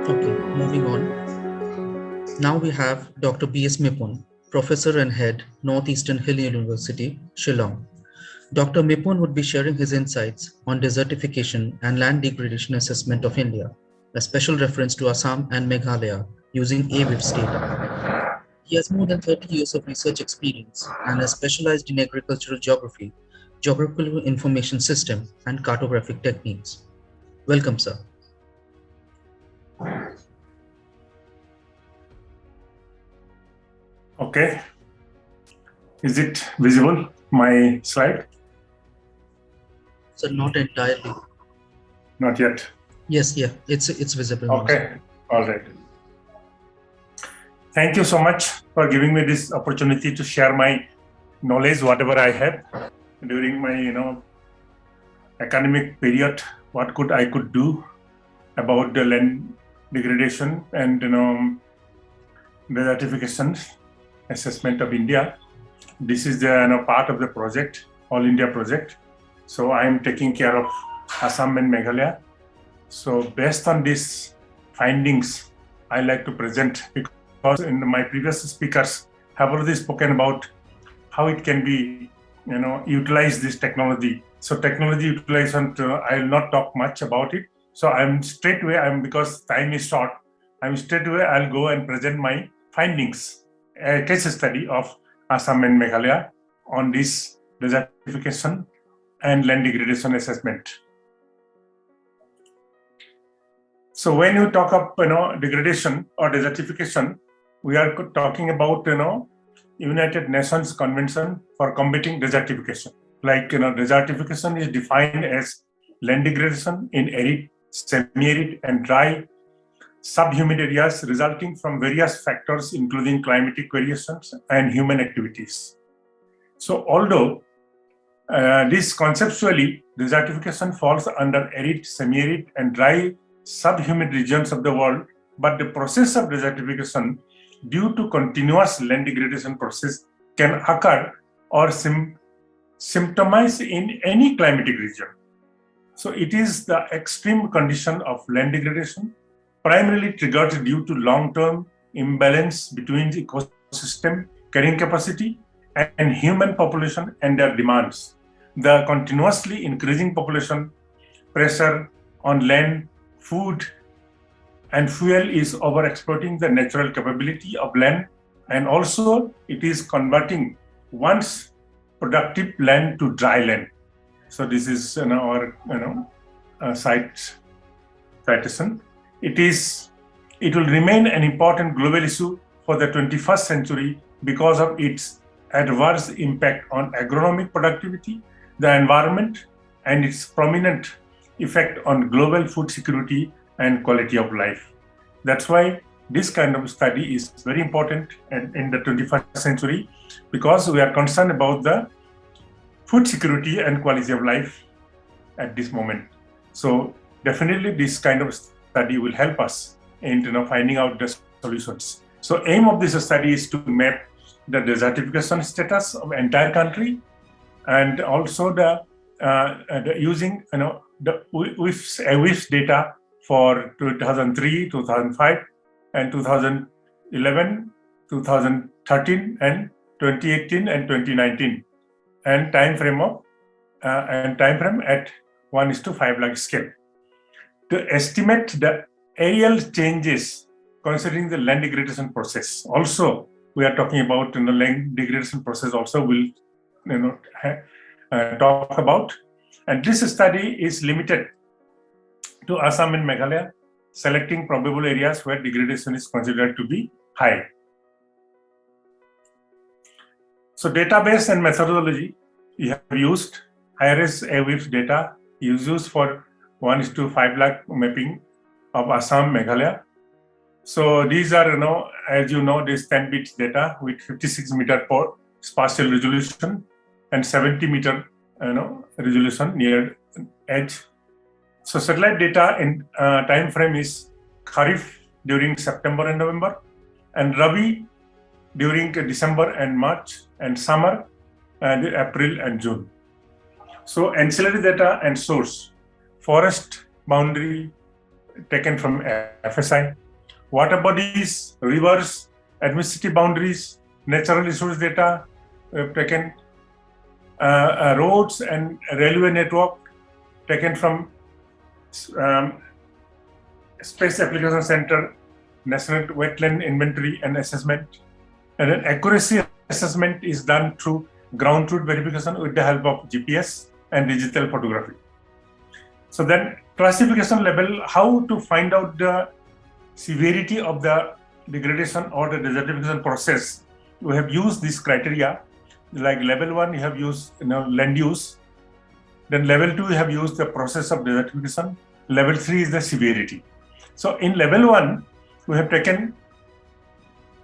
Okay, moving on. Now we have Dr. B.S. Mipun, Professor and Head, Northeastern Hill University, Shillong. Dr. Mipun would be sharing his insights on desertification and land degradation assessment of India, a special reference to Assam and Meghalaya using AWIFS data. He has more than 30 years of research experience and has specialized in agricultural geography, geographical information system, and cartographic techniques. Welcome, sir. Okay. Is it visible, my slide? Sir, not entirely. Not yet. Yes, yeah, it's visible. Okay, all right. Thank you so much for giving me this opportunity to share my knowledge, whatever I have during my academic period. What I could do about the land degradation and desertification assessment of India. This is the part of the project, All India project. So I am taking care of Assam and Meghalaya. So based on these findings, I like to present, because in my previous speakers have already spoken about how it can be, utilize this technology. So technology utilization, I will not talk much about it. So because time is short, I'll go and present my findings, a case study of Assam and Meghalaya on this desertification and land degradation assessment. So when you talk of degradation or desertification, we are talking about United Nations Convention for Combating Desertification. Like desertification is defined as land degradation in arid, semi-arid, and dry subhumid areas resulting from various factors, including climatic variations and human activities. So although this conceptually, desertification falls under arid, semi-arid, and dry subhumid regions of the world, but the process of desertification due to continuous land degradation process can occur or symptomize in any climatic region. So it is the extreme condition of land degradation, primarily triggered due to long-term imbalance between the ecosystem carrying capacity and human population and their demands. The continuously increasing population pressure on land, food, and fuel is overexploiting the natural capability of land, and also it is converting once productive land to dry land. So this is our citation. It will remain an important global issue for the 21st century because of its adverse impact on agronomic productivity, the environment, and its prominent effect on global food security and quality of life. That's why this kind of study is very important in the 21st century, because we are concerned about the food security and quality of life at this moment. So definitely this kind of study will help us in finding out the solutions. So aim of this study is to map the desertification status of entire country, and also the using the WIFS data for 2003, 2005, and 2011, 2013, and 2018 and 2019, and time frame at 1:5 lakh scale. To estimate the aerial changes considering the land degradation process. Also, we are talking about land degradation process. Also, we'll talk about. And this study is limited to Assam and Meghalaya, selecting probable areas where degradation is considered to be high. So database and methodology, we have used IRS AWIFS data is used for 1:5 lakh mapping of Assam, Meghalaya. So these are, as you know, this 10 bits data with 56 meter per spatial resolution and 70 meter, resolution near edge. So satellite data in time frame is Kharif during September and November, and Rabi during December and March, and summer and April and June. So ancillary data and source, forest boundary taken from FSI. Water bodies, rivers, administrative boundaries, natural resource data, we have taken roads and railway network, taken from Space Application Center, National Wetland Inventory and Assessment. And then accuracy assessment is done through ground truth verification with the help of GPS and digital photography. So then classification level, how to find out the severity of the degradation or the desertification process. We have used this criteria. Like level 1, you have used land use. Then level 2, you have used the process of desertification. Level 3 is the severity. So in level 1, we have taken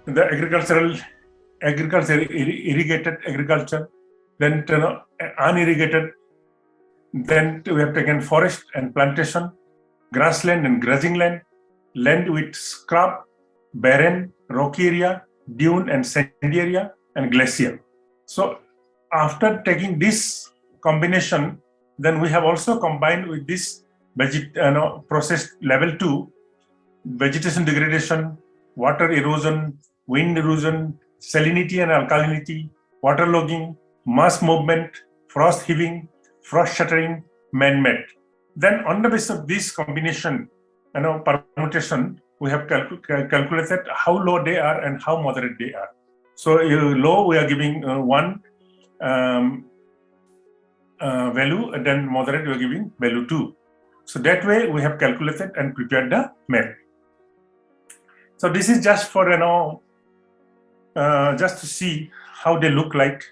the irrigated agriculture, then unirrigated. Then we have taken forest and plantation, grassland and grazing land, land with scrub, barren, rocky area, dune and sandy area, and glacier. So after taking this combination, then we have also combined with this process level 2, vegetation degradation, water erosion, wind erosion, salinity and alkalinity, water logging, mass movement, frost heaving, frost shattering, man-made. Then on the basis of this combination, permutation, we have calculated how low they are and how moderate they are. So low, we are giving 1 value, and then moderate, we are giving value 2. So that way, we have calculated and prepared the map. So this is just for just to see how they look like.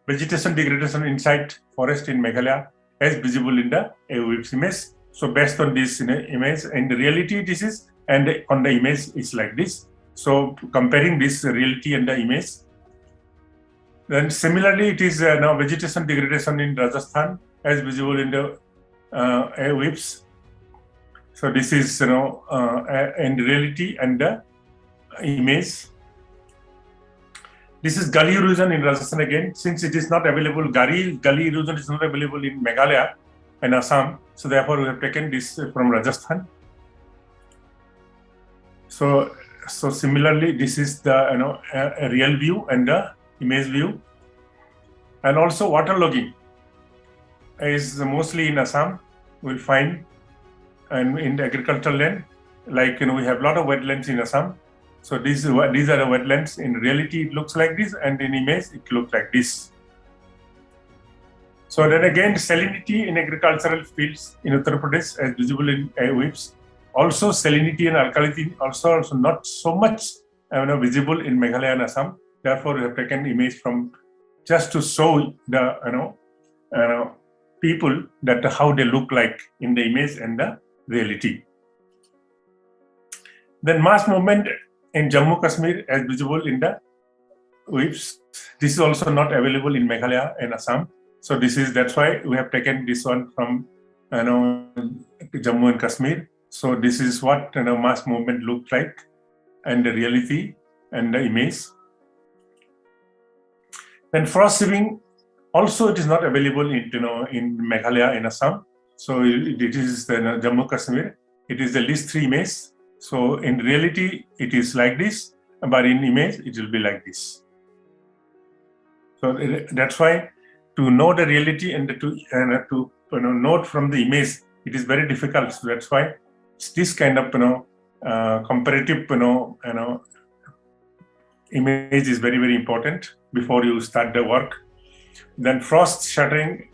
Vegetation degradation inside forest in Meghalaya as visible in the AWIPS image. So based on this image, in the reality this is, and on the image it's like this. So comparing this reality and the image. Then similarly, it is now vegetation degradation in Rajasthan as visible in the AWIPS. So this is in reality and the image. This is gully erosion in Rajasthan again. Since it is not available, gully erosion is not available in Meghalaya and Assam. So therefore, we have taken this from Rajasthan. So similarly, this is the a real view and the image view. And also water logging is mostly in Assam. We'll find, and in the agricultural land, like we have a lot of wetlands in Assam. So these are the wetlands. In reality, it looks like this, and in image, it looks like this. So then again, salinity in agricultural fields in Uttar Pradesh as visible in AWIPS. Also salinity and alkalinity also not so much visible in Meghalaya and Assam. Therefore, we have taken image from just to show the people that how they look like in the image and the reality. Then mass movement in Jammu Kashmir as visible in the WIPS. This is also not available in Meghalaya and Assam. So that's why we have taken this one from Jammu and Kashmir. So this is what mass movement looks like, and the reality and the image. Then frost heaving also it is not available in Meghalaya and Assam. So it is the Jammu Kashmir. It is the least 3 image. So in reality, it is like this, but in image, it will be like this. So that's why to know the reality and to note from the image, it is very difficult. So that's why this kind of comparative image is very, very important before you start the work. Then frost shattering,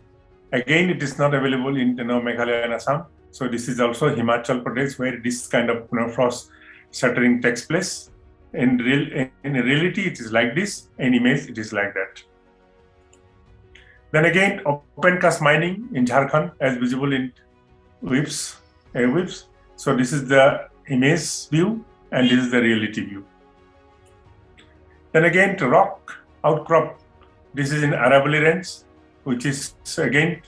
again, it is not available in Meghalaya and Assam. So this is also Himachal Pradesh where this kind of frost shattering takes place. In reality, it is like this. In image, it is like that. Then again, open cast mining in Jharkhand as visible in AWIPS. So this is the image view and this is the reality view. Then again, rock outcrop. This is in Aravalli Range, which is again,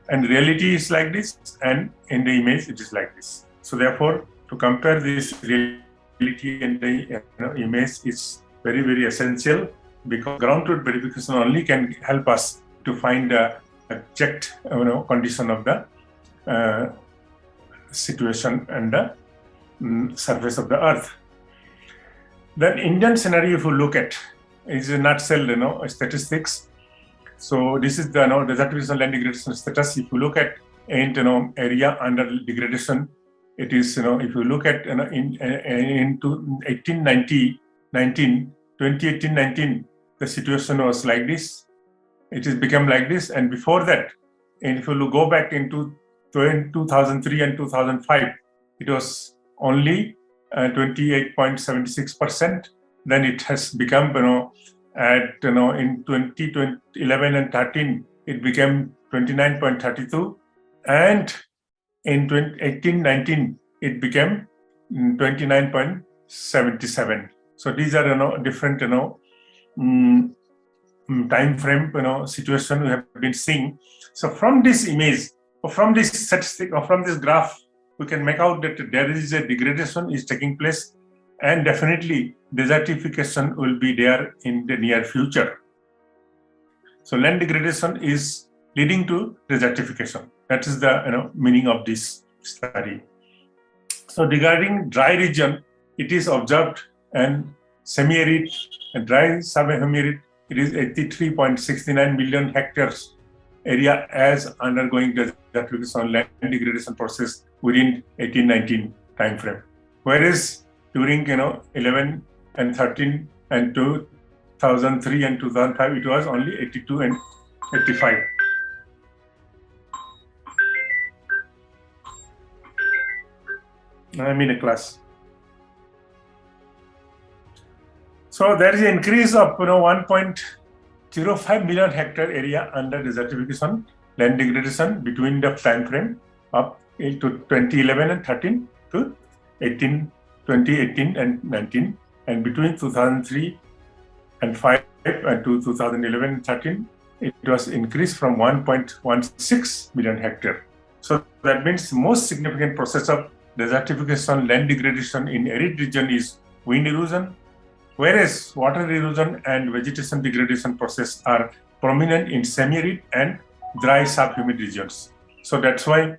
and reality is like this, and in the image it is like this. So therefore, to compare this reality and the image is very, very essential, because ground truth verification only can help us to find the exact condition of the situation and the surface of the earth. Then Indian scenario, if you look at, is a nutshell, statistics. So this is the desertification land degradation status. If you look at area under degradation, it is if you look at into 2018-19, the situation was like this. It has become like this, and before that, and if you go back into 2003 and 2005, it was only 28.76%. Then it has become in 2011 and 13, it became 29.32, and in 2018-19, it became 29.77. So these are different time frame situation we have been seeing. So from this image, or from this statistic, or from this graph, we can make out that there is a degradation is taking place, and definitely desertification will be there in the near future. So land degradation is leading to desertification. That is the meaning of this study. So regarding dry region, it is observed, and semi-arid and dry sub-semi-arid, it is 83.69 million hectares area as undergoing desertification land degradation process within 18-19 time frame. Whereas during 11 and 13 and 2003 and 2005, it was only 82 and 85. I'm in a class. So there is an increase of 1.05 million hectare area under desertification land degradation between the time frame of 2011 and 13 to 2018 and 19, and between 2003 and 5 and to 2011 and 13, it was increased from 1.16 million hectare. So that means most significant process of desertification land degradation in arid region is wind erosion, whereas water erosion and vegetation degradation process are prominent in semi-arid and dry subhumid regions. So that's why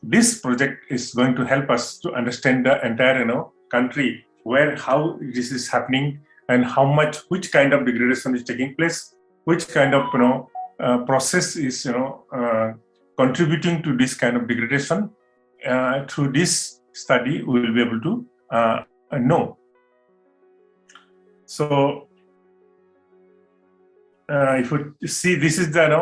this project is going to help us to understand the entire country, where how this is happening, and how much, which kind of degradation is taking place, which kind of process is contributing to this kind of degradation. Through this study, we will be able to know. So if you see, this is the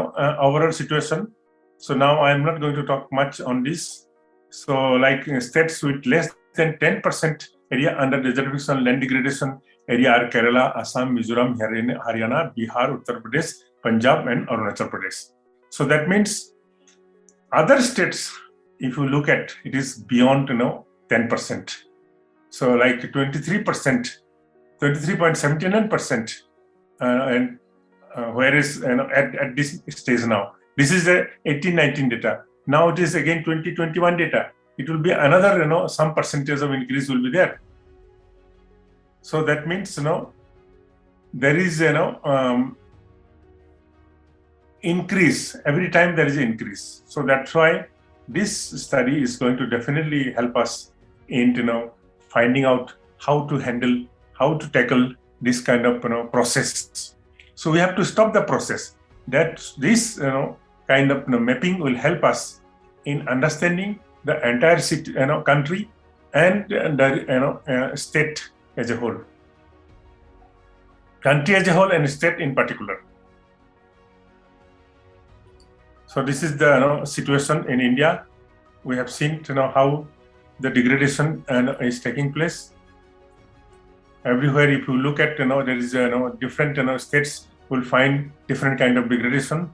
overall situation. So now I am not going to talk much on this. So like states with less than 10% area under desertification land degradation area are Kerala, Assam, Mizoram, Haryana, Bihar, Uttar Pradesh, Punjab, and Arunachal Pradesh. So that means other states, if you look at, it is beyond 10%. So like 23%, 23.79%, and whereas at this stage now, this is the 18-19 data. Now it is again 2021 data. It will be another some percentage of increase will be there. So that means there is increase every time there is an increase. So that's why this study is going to definitely help us in finding out how to handle, how to tackle this kind of process. So we have to stop the process. That this kind of mapping will help us in understanding the entire city, country, and the state as a whole, country as a whole, and state in particular. So this is the situation in India. We have seen how the degradation is taking place everywhere. If you look at there is different states will find different kind of degradation.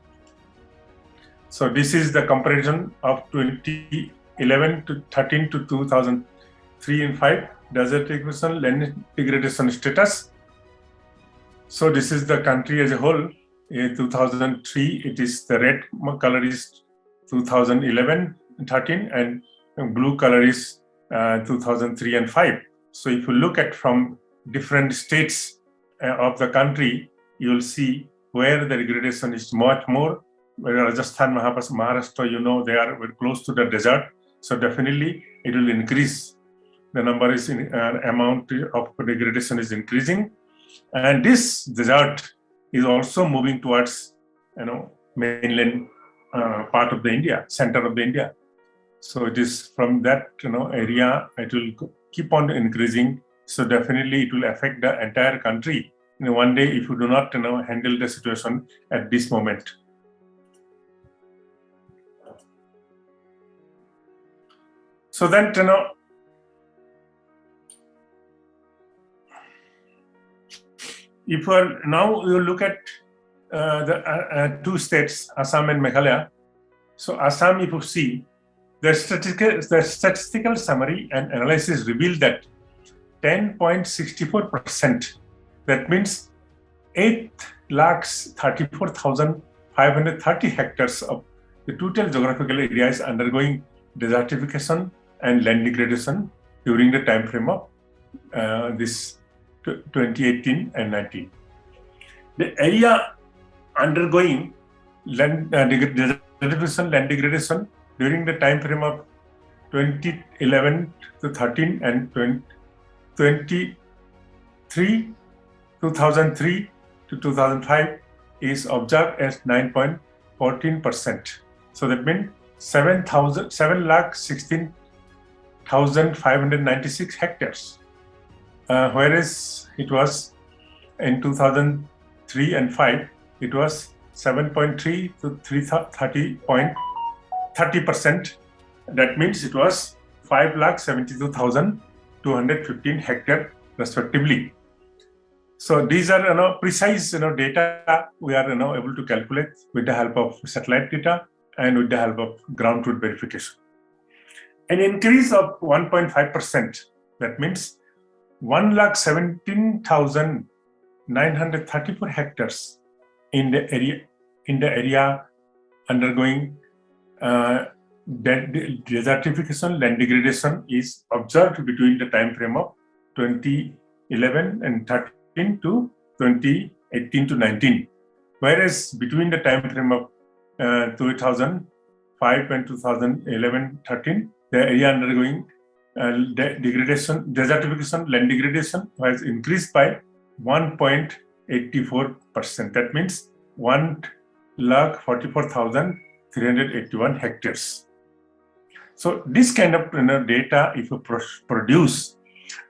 So this is the comparison of 2011 to 13 to 2003 and 5 desertification land degradation status. So this is the country as a whole. In 2003, it is the red color is 2011 and 13, and blue color is 2003 and 5. So if you look at from different states of the country, you will see where the degradation is much more. Where Rajasthan, Maharashtra, they are very close to the desert. So definitely it will increase. the number is amount of degradation is increasing, and this desert is also moving towards mainland part of the India, center of the India. So it is from that area it will keep on increasing. So definitely it will affect the entire country one day if you do not handle the situation at this moment. So then if now you look at the two states, Assam and Meghalaya. So Assam, if you see, the statistical summary and analysis revealed that 10.64%, that means 8,34,530 hectares of the total geographical area is undergoing desertification and land degradation during the time frame of this 2018 and 19. The area undergoing land desertification, land degradation during the time frame of 2011 to 13 and 2003 to 2005 is observed as 9.14%. So that means 7,16,596 hectares, whereas it was in 2003 and 5, it was 7.3 to 30%. That means it was 5,72,215 hectares respectively. So these are precise data we are able to calculate with the help of satellite data and with the help of ground truth verification. An increase of 1.5%, that means 1,17,934 hectares in the area undergoing desertification, land degradation is observed between the time frame of 2011 and 13 to 2018 to 19, whereas between the time frame of 2005 and 2011-13, the area undergoing degradation, desertification, land degradation has increased by 1.84%. That means 1,44,381 hectares. So this kind of data, if you produce,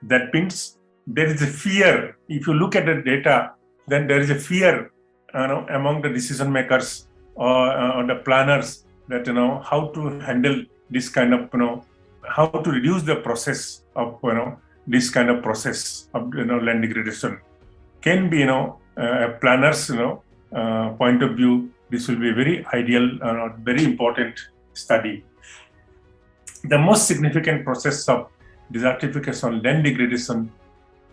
that means there is a fear. If you look at the data, then there is a fear among the decision makers or the planners that how to handle this kind of how to reduce the process of this kind of process of land degradation can be a planner's point of view. This will be a very ideal, very important study. The most significant process of desertification, land degradation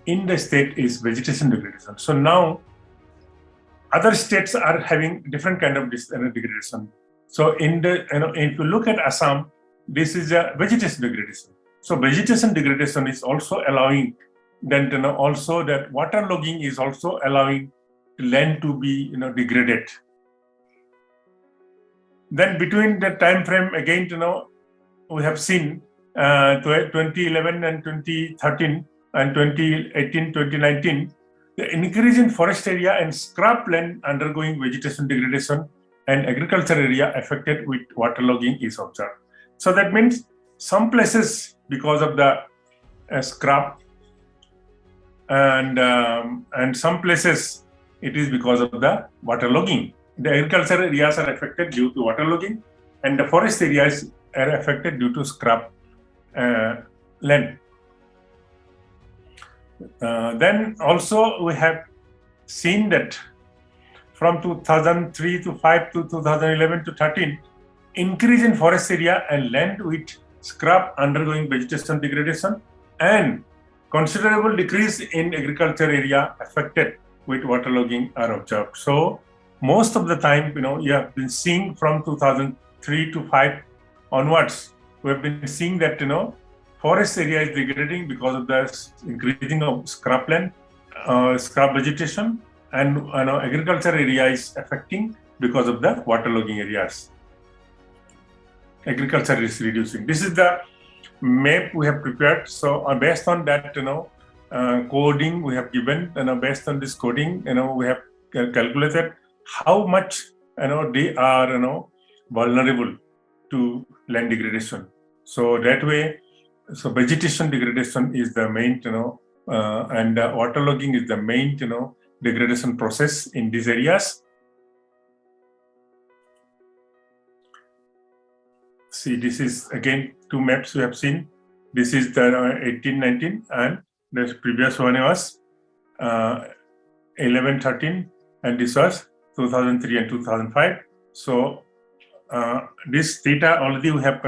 in the state is vegetation degradation. So now other states are having different kind of degradation. So in the if you look at Assam, this is a vegetation degradation. So vegetation degradation is also allowing then also that water logging is also allowing land to be degraded. Then between the time frame again we have seen 2011 and 2013 and 2018 2019 the increase in forest area and scrub land undergoing vegetation degradation and agriculture area affected with waterlogging is observed. So that means some places because of the scrub and some places it is because of the waterlogging. The agriculture areas are affected due to waterlogging and the forest areas are affected due to scrub land. Then also we have seen that from 2003 to 5 to 2011 to 13, increase in forest area and land with scrub undergoing vegetation degradation and considerable decrease in agriculture area affected with waterlogging are observed. So most of the time, you have been seeing from 2003 to 5 onwards, we have been seeing that forest area is degrading because of the increasing of scrubland, scrub vegetation, and agriculture area is affecting because of the waterlogging areas. Agriculture is reducing. This is the map we have prepared. So based on that, coding we have given, based on this coding, we have calculated how much, they are, vulnerable to land degradation. So that way, so vegetation degradation is the main, and waterlogging is the main, degradation process in these areas. See, this is again 2 maps we have seen. This is the 1819, and the previous one was 1113, and this was 2003 and 2005. So this data already we have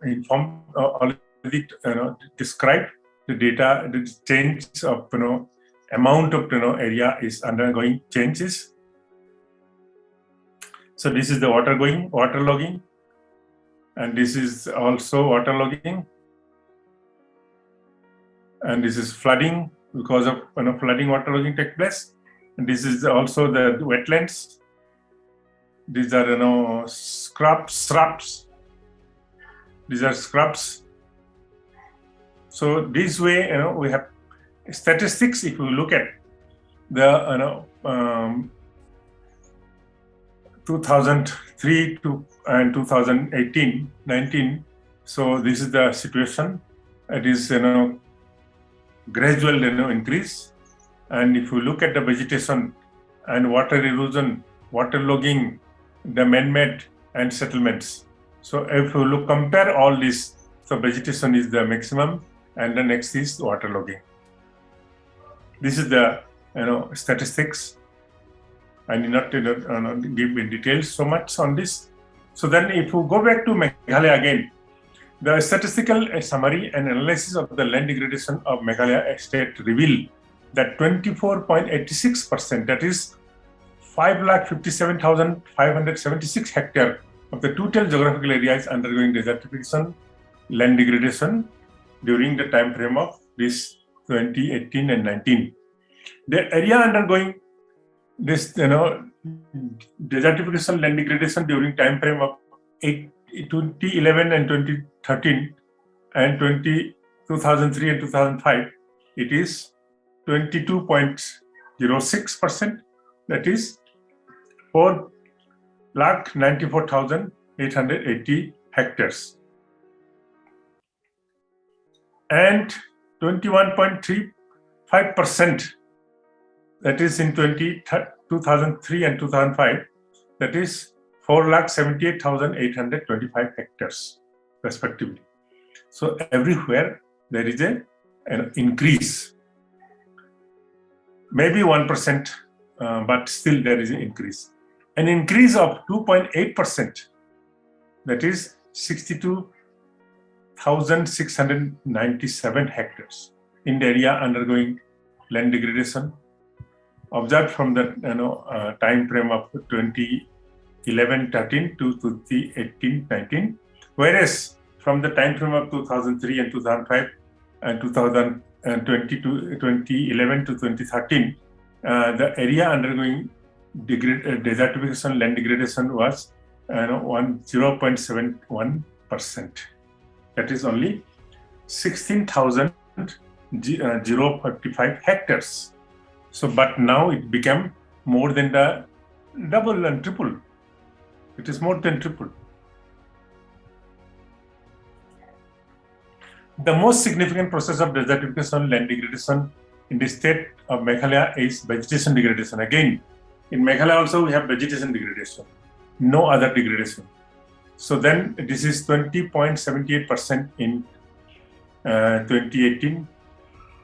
informed, already described the data, the change of amount of area is undergoing changes. So this is the waterlogging, and this is also waterlogging, and this is flooding because of flooding waterlogging take place, and this is also the wetlands. These are shrubs. These are shrubs. So this way, we have statistics. If you look at the 2003 to and 2018-19. So this is the situation. It is gradual increase. And if you look at the vegetation and water erosion, waterlogging, the man-made and settlements. So if you compare all this, so vegetation is the maximum, and the next is waterlogging. This is the statistics. I need not give in details so much on this. So then if you go back to Meghalaya again, the statistical summary and analysis of the land degradation of Meghalaya state reveal that 24.86%, that is 5,57,576 hectares of the total geographical area is undergoing desertification, land degradation during the time frame of this 2018 and 19. The area undergoing this desertification, land degradation during time frame of 2011 and 2013 and 2003 and 2005, it is 22.06%, that is 4,94,880 hectares, and 21.35%, that is in 2003 and 2005, that is 4,78,825 hectares respectively. So everywhere there is an increase, maybe 1%, but still there is an increase. An increase of 2.8%, that is 62,697 hectares in the area undergoing land degradation, observed from the time frame of 2011-13 to 2018-19, whereas from the time frame of 2003 and 2005 and 2011 to 2013, the area undergoing desertification, land degradation was 0.71%. That is only 16,055 hectares. So, but now it became more than the double and triple. It is more than triple. The most significant process of desertification, land degradation in the state of Meghalaya is vegetation degradation. Again, in Meghalaya also we have vegetation degradation, no other degradation. So then this is 20.78% in 2018,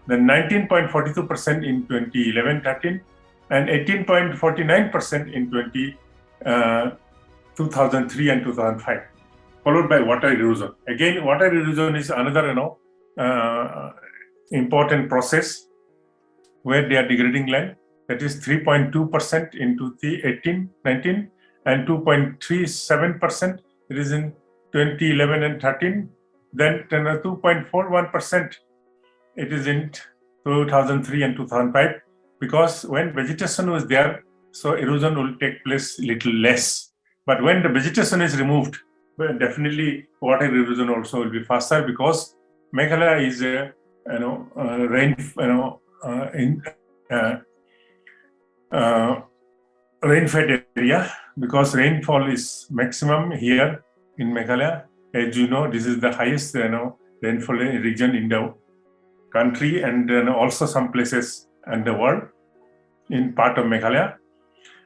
then 19.42% in 2011-13, and 18.49% in 2003 and 2005, followed by water erosion. Again, water erosion is another important process where they are degrading land. That is 3.2% in 2018-19 and 2.37% it is in 2011 and 13. Then 2.41% it is in 2003 and 2005, because when vegetation was there, so erosion will take place little less. But when the vegetation is removed, But definitely water erosion also will be faster because Meghalaya is a rain-fed area because rainfall is maximum here in Meghalaya. As you know, this is the highest rainfall region in the country and also some places in the world in part of Meghalaya.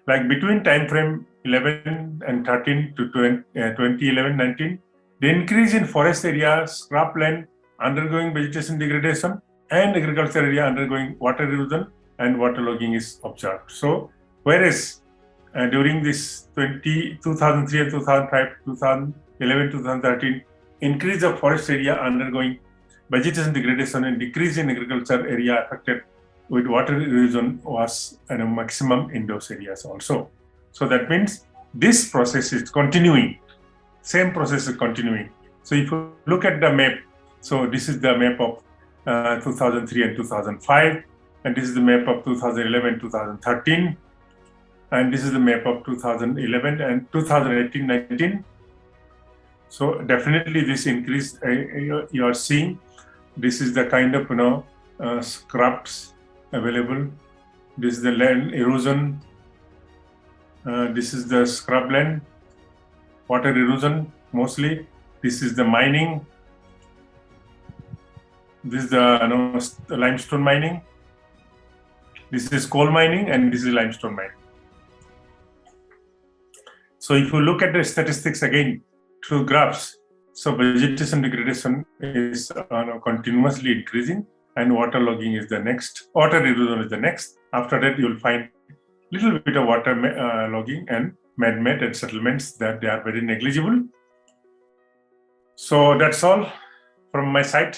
Like between time frame 11 and 13 to 2011-19, the increase in forest area, scrubland undergoing vegetation degradation, and agriculture area undergoing water erosion and waterlogging is observed. So, whereas during this 2003 and 2005, 2011, 2013, increase of forest area undergoing vegetation degradation and decrease in agriculture area affected with water erosion was maximum in those areas also. So that means this process is continuing. Same process is continuing. So if you look at the map, so this is the map of 2003 and 2005, and this is the map of 2011, 2013, and this is the map of 2011 and 2018-19. So definitely this increase you are seeing. This is the kind of scrubs available. This is the land erosion. This is the scrubland, water erosion mostly. This is the mining. This is the limestone mining. This is coal mining, and this is limestone mining. So if you look at the statistics again through graphs, so vegetation degradation is continuously increasing, and waterlogging is the next. Water erosion is the next. After that, you will find little bit of water logging and man-made and settlements that they are very negligible. So that's all from my side.